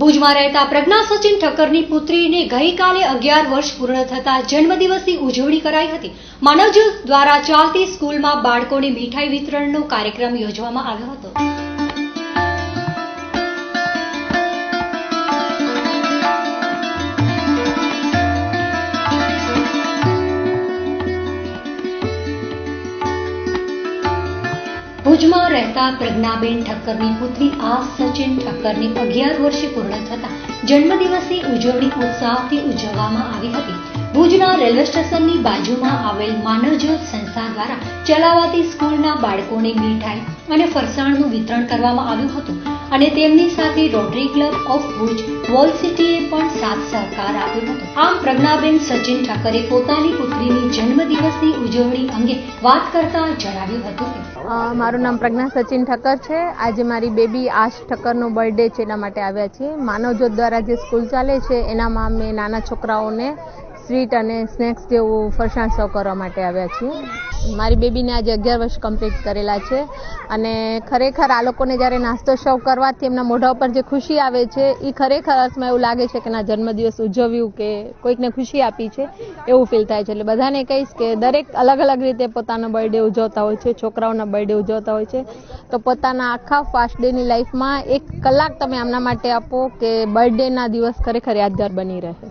ભુજમાં રહેતા પ્રજ્ઞા સચિન ઠક્કરની પુત્રીને ગઈકાલે 11 વર્ષ પૂર્ણ થતા જન્મદિવસની ઉજવણી કરાઈ હતી. માનવજ્યોત દ્વારા ચાલતી સ્કૂલમાં બાળકોને મીઠાઈ વિતરણનો કાર્યક્રમ યોજવામાં આવ્યો હતો. ભુજમાં રહેતા પ્રજ્ઞાબેન ઠક્કરની પુત્રી આસ સચિન ઠક્કરની 11 વર્ષે પૂર્ણ થતા જન્મદિવસની ઉજવણી ઉત્સાહથી ઉજવવામાં આવી હતી. ભુજના રેલવે સ્ટેશનની બાજુમાં આવેલ માનવજ્યોત સંસ્થા દ્વારા ચલાવાતી સ્કૂલના બાળકોને મીઠાઈ અને ફરસાણનું વિતરણ કરવામાં આવ્યું હતું અને તેમની સાથે rotary club of Bhuj wall સિટીએ પણ સાથ સહકાર આપ્યો હતો. આમ પ્રજ્ઞાબેન સચિન ઠક્કરે પોતાની પુત્રીની જન્મદિવસની ઉજવણી અંગે વાત કરતા જણાવ્યું હતું કે મારું નામ પ્રજ્ઞા સચિન ઠક્કર છે. આજે મારી બેબી આશ ઠક્કરનો બર્થડે છે, એના માટે આવ્યા છીએ. માનવજ્યોત દ્વારા જે સ્કૂલ ચાલે છે એનામાં અમે નાના છોકરાઓને સ્વીટ અને સ્નેક્સ જેવું ફરસાણ સર્વ કરવા માટે આવ્યા છીએ. મારી બેબીને આજે 11 વર્ષ કમ્પ્લીટ કરેલા છે અને ખરેખર આ લોકોને જ્યારે નાસ્તો સર્વ કરવાથી એમના મોઢા ઉપર જે ખુશી આવે છે એ ખરેખર અર્થમાં એવું લાગે છે કે ના જન્મદિવસ ઉજવ્યું કે કોઈકને ખુશી આપી છે એવું ફીલ થાય છે. એટલે બધાને કહીશ કે દરેક અલગ અલગ રીતે પોતાનો બર્થડે ઉજવતા હોય છે, છોકરાઓના બર્થડે ઉજવતા હોય છે, તો પોતાના આખા ફાસ્ટ ડેની લાઈફમાં 1 કલાક તમે આમના માટે આપો કે બર્થડેના દિવસ ખરેખર યાદગાર બની રહે.